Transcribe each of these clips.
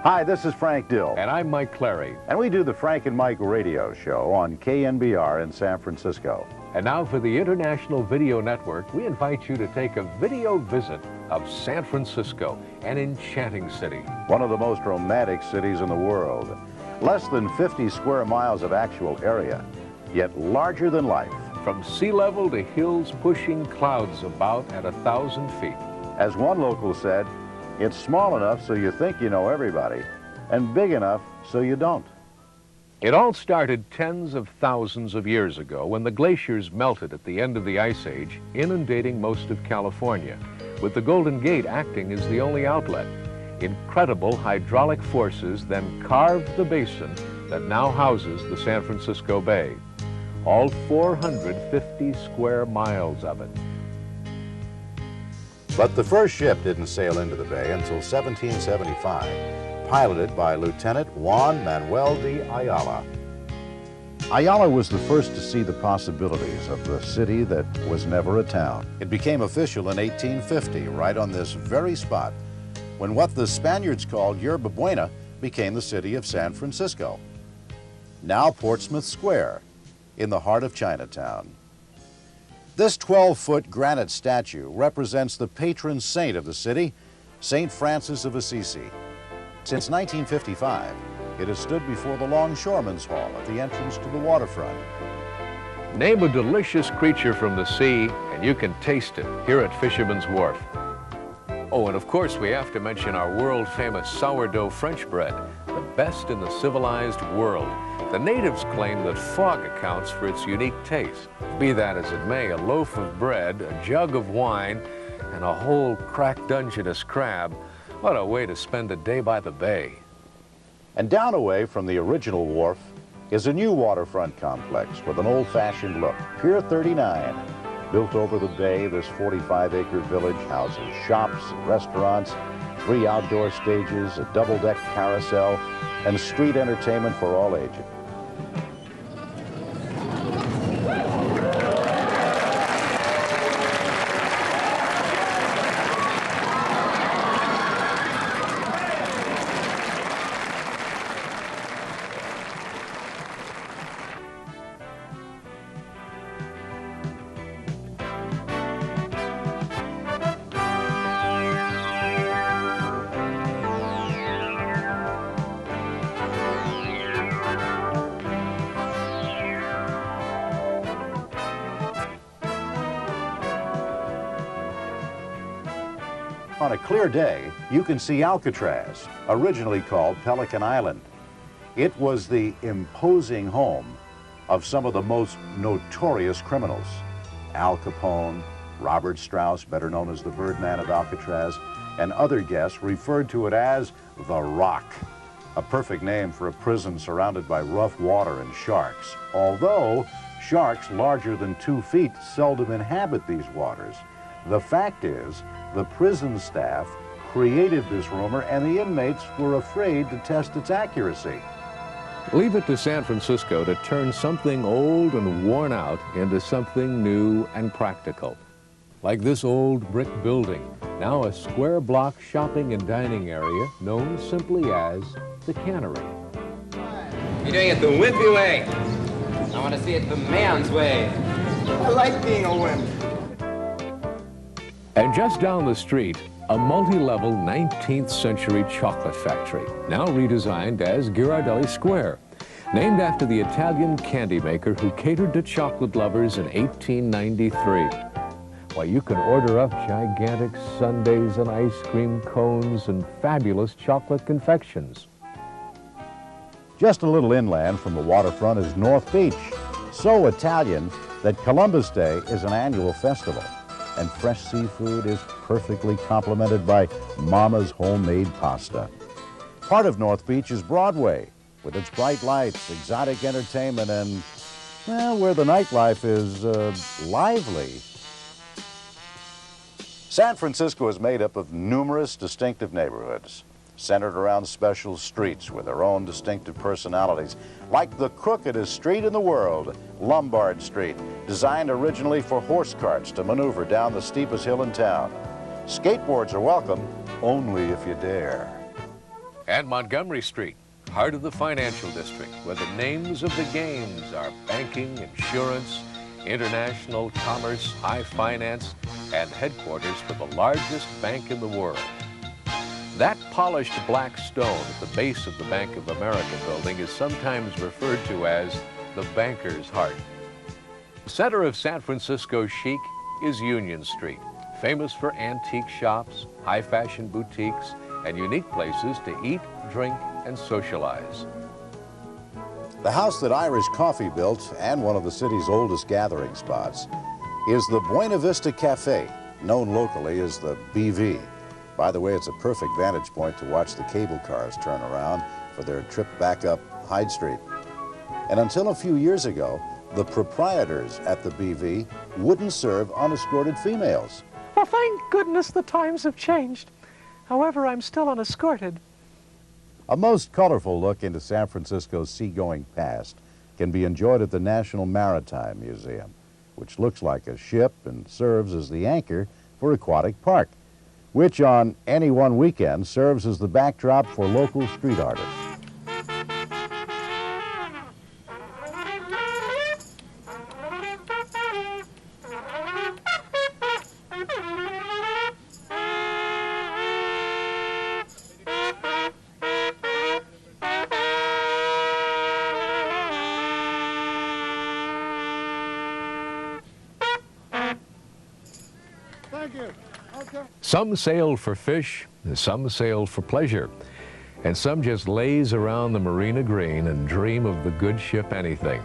Hi, this is Frank Dill. And I'm Mike Clary. And we do the Frank and Mike radio show on KNBR in San Francisco. And now for the International Video Network, we invite you to take a video visit of San Francisco, an enchanting city. One of the most romantic cities in the world. Less than 50 square miles of actual area, yet larger than life. From sea level to hills pushing clouds about at 1,000 feet. As one local said, it's small enough so you think you know everybody, and big enough so you don't. It all started tens of thousands of years ago when the glaciers melted at the end of the Ice Age, inundating most of California, with the Golden Gate acting as the only outlet. Incredible hydraulic forces then carved the basin that now houses the San Francisco Bay, all 450 square miles of it. But the first ship didn't sail into the bay until 1775, piloted by Lieutenant Juan Manuel de Ayala. Ayala was the first to see the possibilities of the city that was never a town. It became official in 1850, right on this very spot, when what the Spaniards called Yerba Buena became the city of San Francisco. Now Portsmouth Square, in the heart of Chinatown. This 12-foot granite statue represents the patron saint of the city, St. Francis of Assisi. Since 1955, it has stood before the Longshoremen's Hall at the entrance to the waterfront. Name a delicious creature from the sea, and you can taste it here at Fisherman's Wharf. Oh, and of course, we have to mention our world-famous sourdough French bread, the best in the civilized world. The natives claim that fog accounts for its unique taste. Be that as it may, a loaf of bread, a jug of wine, and a whole cracked Dungeness crab. What a way to spend a day by the bay. And down away from the original wharf is a new waterfront complex with an old-fashioned look, Pier 39. Built over the bay, this 45-acre village houses shops and restaurants, 3 outdoor stages, a double-deck carousel, and street entertainment for all ages. On a clear day, you can see Alcatraz, originally called Pelican Island. It was the imposing home of some of the most notorious criminals. Al Capone, Robert Strauss, better known as the Birdman of Alcatraz, and other guests referred to it as the Rock, a perfect name for a prison surrounded by rough water and sharks. Although sharks larger than 2 feet seldom inhabit these waters, the fact is, the prison staff created this rumor and the inmates were afraid to test its accuracy. Leave it to San Francisco to turn something old and worn out into something new and practical. Like this old brick building, now a square block shopping and dining area known simply as the Cannery. You're doing it the wimpy way. I want to see it the man's way. I like being a wimp. And just down the street, a multi-level 19th century chocolate factory, now redesigned as Ghirardelli Square, named after the Italian candy maker who catered to chocolate lovers in 1893. Why, you can order up gigantic sundaes and ice cream cones and fabulous chocolate confections. Just a little inland from the waterfront is North Beach, so Italian that Columbus Day is an annual festival. And fresh seafood is perfectly complemented by Mama's homemade pasta. Part of North Beach is Broadway, with its bright lights, exotic entertainment, and, well, where the nightlife is lively. San Francisco is made up of numerous distinctive neighborhoods, centered around special streets with their own distinctive personalities, like the crookedest street in the world, Lombard Street, designed originally for horse carts to maneuver down the steepest hill in town. Skateboards are welcome, only if you dare. And Montgomery Street, heart of the financial district, where the names of the games are banking, insurance, international commerce, high finance, and headquarters for the largest bank in the world. That polished black stone at the base of the Bank of America building is sometimes referred to as the banker's heart. The center of San Francisco chic is Union Street, famous for antique shops, high-fashion boutiques, and unique places to eat, drink, and socialize. The house that Irish Coffee built, and one of the city's oldest gathering spots, is the Buena Vista Cafe, known locally as the BV. By the way, it's a perfect vantage point to watch the cable cars turn around for their trip back up Hyde Street. And until a few years ago, the proprietors at the BV wouldn't serve unescorted females. Well, thank goodness the times have changed. However, I'm still unescorted. A most colorful look into San Francisco's seagoing past can be enjoyed at the National Maritime Museum, which looks like a ship and serves as the anchor for Aquatic Park, which on any one weekend serves as the backdrop for local street artists. Some sail for fish, some sail for pleasure, and some just laze around the Marina Green and dream of the good ship anything.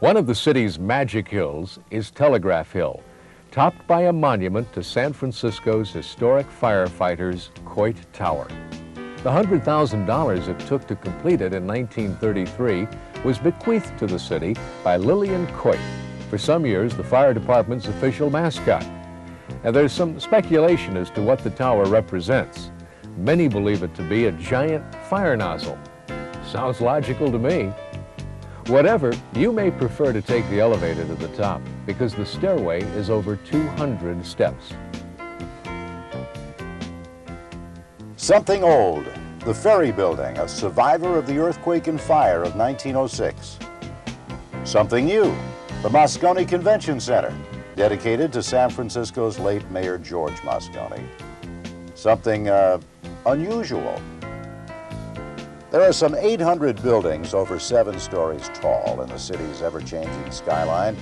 One of the city's magic hills is Telegraph Hill, topped by a monument to San Francisco's historic firefighters, Coit Tower. The $100,000 it took to complete it in 1933 was bequeathed to the city by Lillian Coit, for some years the fire department's official mascot. And there's some speculation as to what the tower represents. Many believe it to be a giant fire nozzle. Sounds logical to me. Whatever, you may prefer to take the elevator to the top because the stairway is over 200 steps. Something old, the Ferry Building, a survivor of the earthquake and fire of 1906. Something new, the Moscone Convention Center, dedicated to San Francisco's late Mayor George Moscone. Something unusual. There are some 800 buildings over 7 stories tall in the city's ever-changing skyline.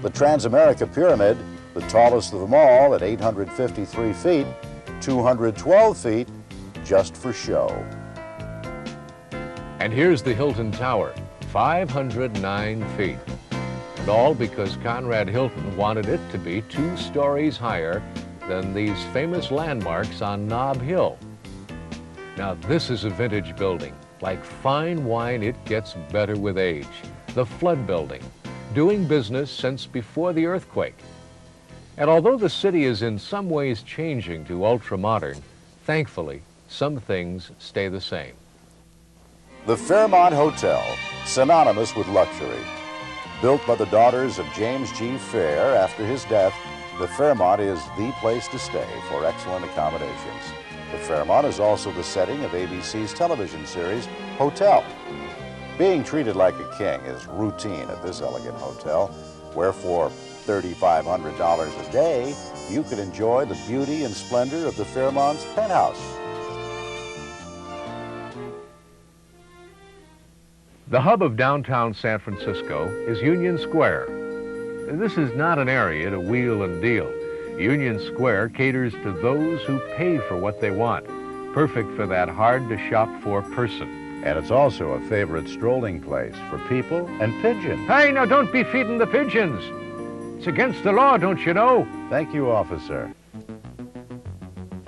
The Transamerica Pyramid, the tallest of them all at 853 feet, 212 feet, just for show. And here's the Hilton Tower, 509 feet. And all because Conrad Hilton wanted it to be 2 stories higher than these famous landmarks on Nob Hill. Now, this is a vintage building. Like fine wine, it gets better with age. The Flood Building, doing business since before the earthquake. And although the city is in some ways changing to ultra-modern, thankfully, some things stay the same. The Fairmont Hotel, synonymous with luxury. Built by the daughters of James G. Fair after his death, the Fairmont is the place to stay for excellent accommodations. The Fairmont is also the setting of ABC's television series, Hotel. Being treated like a king is routine at this elegant hotel, where for $3,500 a day, you could enjoy the beauty and splendor of the Fairmont's penthouse. The hub of downtown San Francisco is Union Square. This is not an area to wheel and deal. Union Square caters to those who pay for what they want, perfect for that hard-to-shop-for person. And it's also a favorite strolling place for people and pigeons. Hey, now don't be feeding the pigeons. It's against the law, don't you know? Thank you, officer.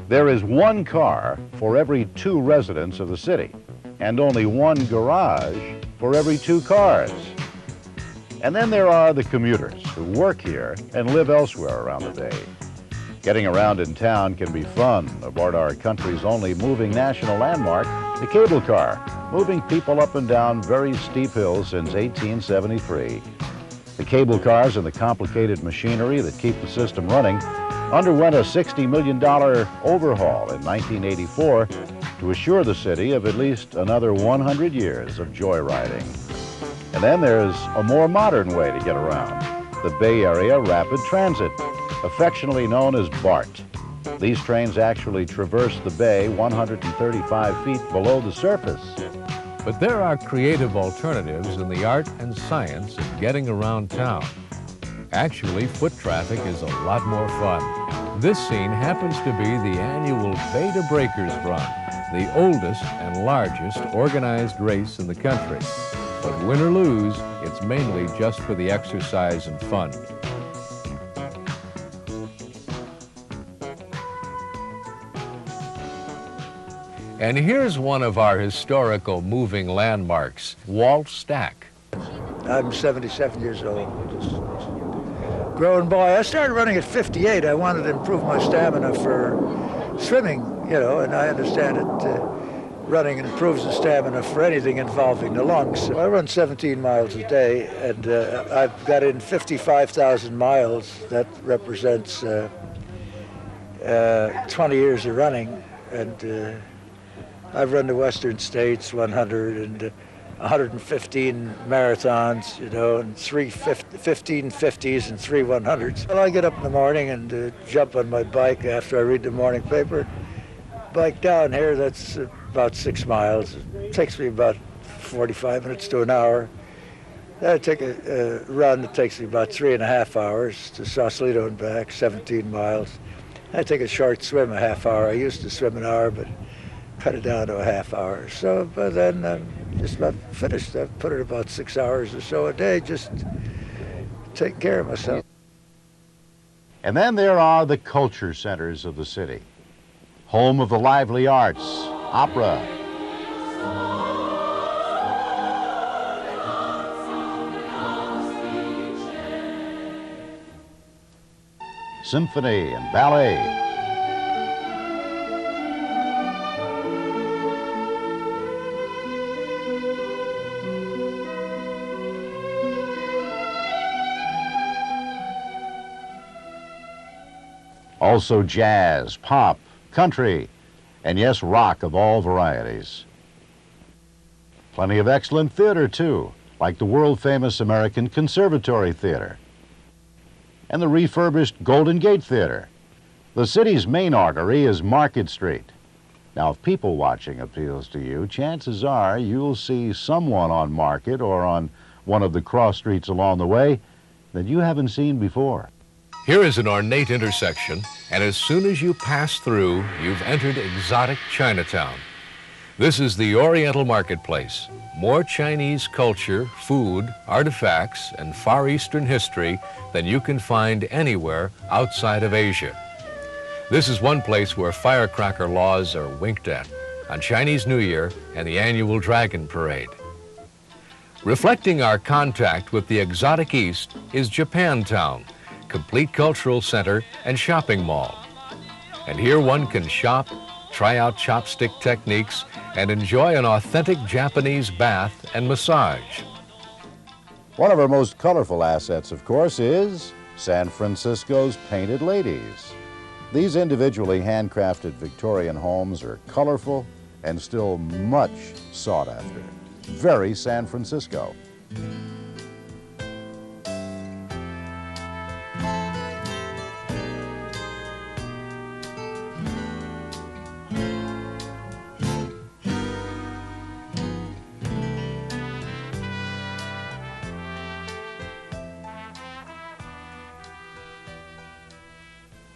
There is 1 car for every 2 residents of the city. and only one garage for every 2 cars. And then there are the commuters who work here and live elsewhere around the bay. Getting around in town can be fun aboard our country's only moving national landmark, the cable car, moving people up and down very steep hills since 1873. The cable cars and the complicated machinery that keep the system running underwent a $60 million overhaul in 1984 to assure the city of at least another 100 years of joyriding. And then there's a more modern way to get around, the Bay Area Rapid Transit, affectionately known as BART. These trains actually traverse the bay 135 feet below the surface. But there are creative alternatives in the art and science of getting around town. Actually, foot traffic is a lot more fun. This scene happens to be the annual Bay to Breakers Run, the oldest and largest organized race in the country. But win or lose, it's mainly just for the exercise and fun. And here's one of our historical moving landmarks, Walt Stack. I'm 77 years old. Just growing boy. I started running at 58. I wanted to improve my stamina for swimming, you know, and I understand it. Running improves the stamina for anything involving the lungs. So I run 17 miles a day, and I've got in 55,000 miles. That represents 20 years of running, and I've run the Western States 100 and 115 marathons, you know, and 15 50s and 3 100s. Well, I get up in the morning and jump on my bike after I read the morning paper. Bike down here, that's about 6 miles. It takes me about 45 minutes to an hour. Then I take a run that takes me about 3.5 hours to Sausalito and back, 17 miles. I take a short swim, a half hour. I used to swim an hour, but cut it down to a half hour. So, but then I'm just about finished. I've put in about 6 hours or so a day, just taking care of myself. And then there are the culture centers of the city. Home of the lively arts, opera, symphony and ballet, also jazz, pop, country, and yes, rock of all varieties. Plenty of excellent theater, too, like the world-famous American Conservatory Theater and the refurbished Golden Gate Theater. The city's main artery is Market Street. Now, if people watching appeals to you, chances are you'll see someone on Market or on one of the cross streets along the way that you haven't seen before. Here is an ornate intersection, and as soon as you pass through, you've entered exotic Chinatown. This is the Oriental Marketplace. More Chinese culture, food, artifacts, and Far Eastern history than you can find anywhere outside of Asia. This is one place where firecracker laws are winked at, on Chinese New Year and the annual Dragon Parade. Reflecting our contact with the exotic East is Japantown, complete cultural center and shopping mall. And here one can shop, try out chopstick techniques, and enjoy an authentic Japanese bath and massage. One of our most colorful assets, of course, is San Francisco's Painted Ladies. These individually handcrafted Victorian homes are colorful and still much sought after. Very San Francisco.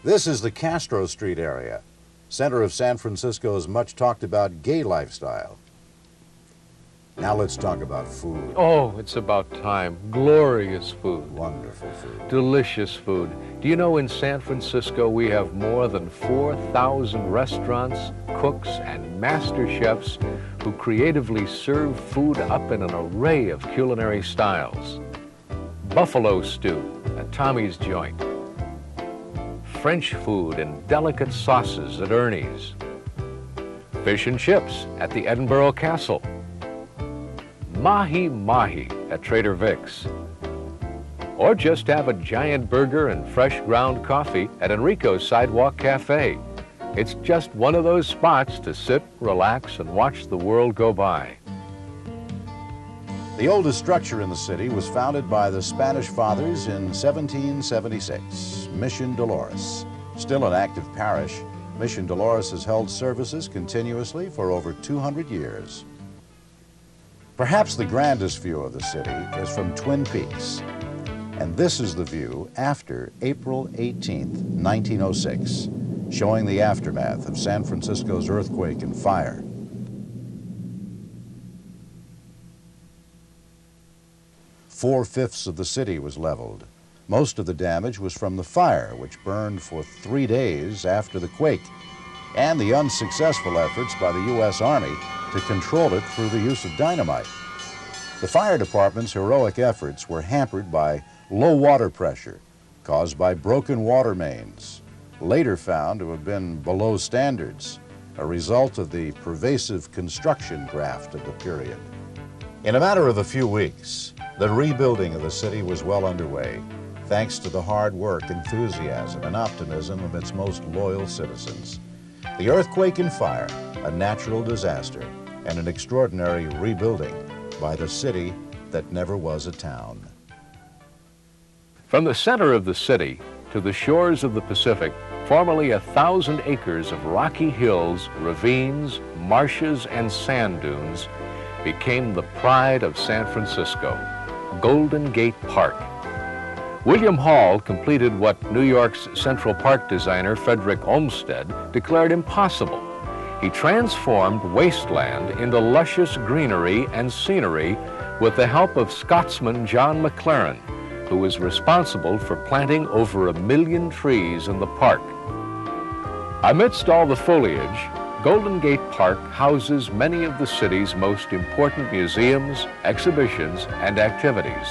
This is the Castro Street area, center of San Francisco's much talked about gay lifestyle. Now let's talk about food. Oh, it's about time. Glorious food. Wonderful food. Delicious food. Do you know in San Francisco we have more than 4,000 restaurants, cooks, and master chefs who creatively serve food up in an array of culinary styles. Buffalo stew at Tommy's Joint. French food in delicate sauces at Ernie's. Fish and chips at the Edinburgh Castle. Mahi-mahi at Trader Vic's. Or just have a giant burger and fresh ground coffee at Enrico's Sidewalk Cafe. It's just one of those spots to sit, relax, and watch the world go by. The oldest structure in the city was founded by the Spanish fathers in 1776, Mission Dolores. Still an active parish, Mission Dolores has held services continuously for over 200 years. Perhaps the grandest view of the city is from Twin Peaks. And this is the view after April 18th, 1906, showing the aftermath of San Francisco's earthquake and fire. Four-fifths of the city was leveled. Most of the damage was from the fire, which burned for 3 days after the quake, and the unsuccessful efforts by the U.S. Army to control it through the use of dynamite. The fire department's heroic efforts were hampered by low water pressure caused by broken water mains, later found to have been below standards, a result of the pervasive construction graft of the period. In a matter of a few weeks, the rebuilding of the city was well underway, thanks to the hard work, enthusiasm, and optimism of its most loyal citizens. The earthquake and fire, a natural disaster, and an extraordinary rebuilding by the city that never was a town. From the center of the city to the shores of the Pacific, formerly 1,000 acres of rocky hills, ravines, marshes, and sand dunes became the pride of San Francisco, Golden Gate Park. William Hall completed what New York's Central Park designer Frederick Olmsted declared impossible. He transformed wasteland into luscious greenery and scenery with the help of Scotsman John McLaren, who was responsible for planting over 1 million trees in the park. Amidst all the foliage, Golden Gate Park houses many of the city's most important museums, exhibitions, and activities.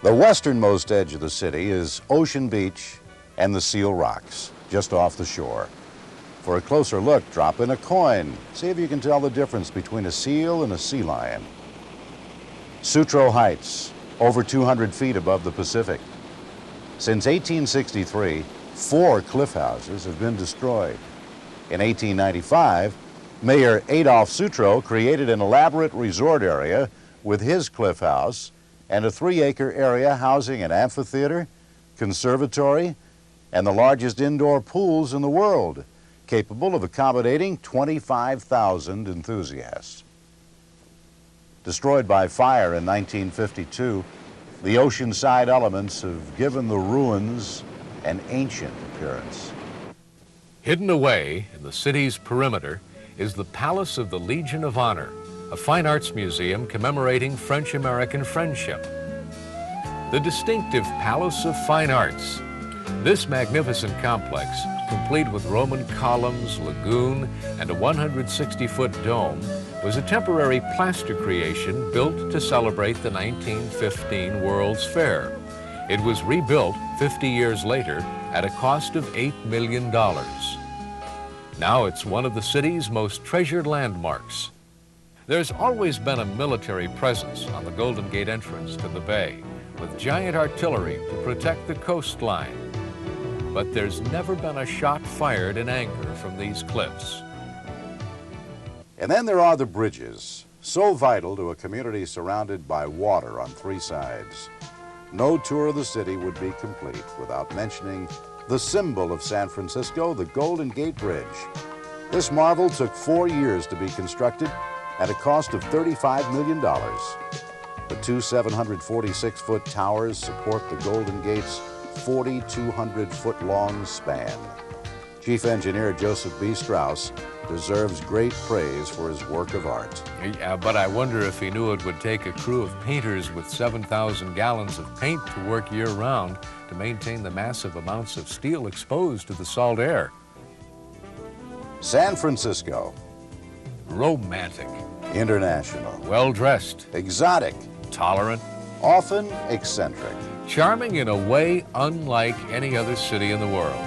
The westernmost edge of the city is Ocean Beach and the Seal Rocks, just off the shore. For a closer look, drop in a coin. See if you can tell the difference between a seal and a sea lion. Sutro Heights, over 200 feet above the Pacific. Since 1863, 4 cliff houses have been destroyed. In 1895, Mayor Adolph Sutro created an elaborate resort area with his cliff house and a 3-acre area housing an amphitheater, conservatory, and the largest indoor pools in the world, capable of accommodating 25,000 enthusiasts. Destroyed by fire in 1952, the oceanside elements have given the ruins an ancient appearance. Hidden away in the city's perimeter is the Palace of the Legion of Honor, a fine arts museum commemorating French-American friendship. The distinctive Palace of Fine Arts This magnificent complex, complete with Roman columns, lagoon, and a 160-foot dome, was a temporary plaster creation built to celebrate the 1915 World's Fair. It was rebuilt 50 years later at a cost of $8 million. Now it's one of the city's most treasured landmarks. There's always been a military presence on the Golden Gate entrance to the bay, with giant artillery to protect the coastline. But there's never been a shot fired in anger from these cliffs. And then there are the bridges, so vital to a community surrounded by water on three sides. No tour of the city would be complete without mentioning the symbol of San Francisco, the Golden Gate Bridge. This marvel took 4 years to be constructed at a cost of $35 million. The two 746-foot towers support the Golden Gate's 4,200-foot-long span. Chief Engineer Joseph B. Strauss deserves great praise for his work of art. Yeah, but I wonder if he knew it would take a crew of painters with 7,000 gallons of paint to work year-round to maintain the massive amounts of steel exposed to the salt air. San Francisco. Romantic. International. Well-dressed. Exotic. Tolerant. Often eccentric. Charming in a way unlike any other city in the world.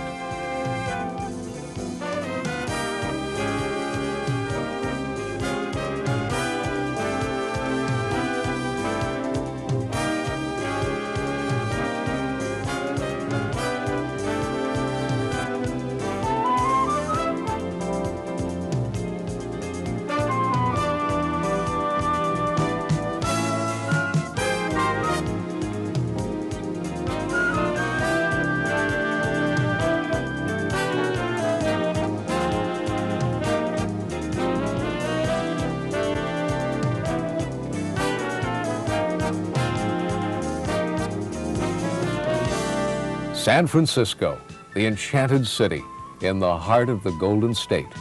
San Francisco, the enchanted city in the heart of the Golden State.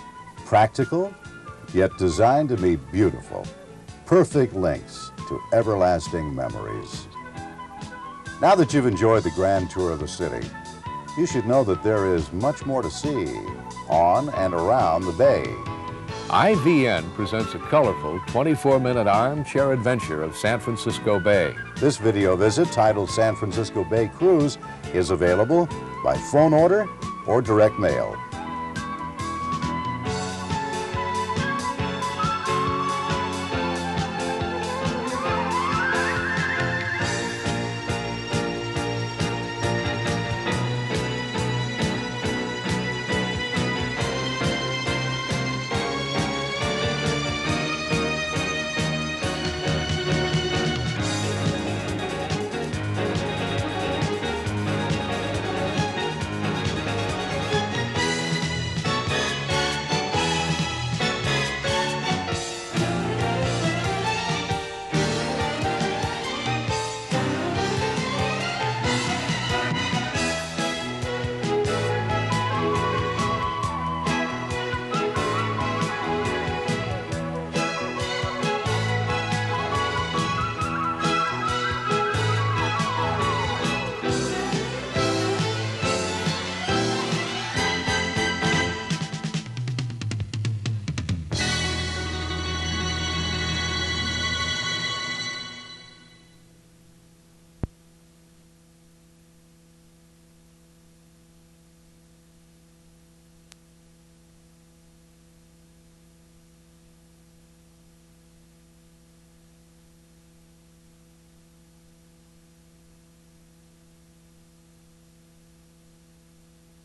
Practical, yet designed to be beautiful. Perfect links to everlasting memories. Now that you've enjoyed the grand tour of the city, you should know that there is much more to see on and around the bay. IVN presents a colorful 24-minute armchair adventure of San Francisco Bay. This video visit, titled San Francisco Bay Cruise, is available by phone order or direct mail.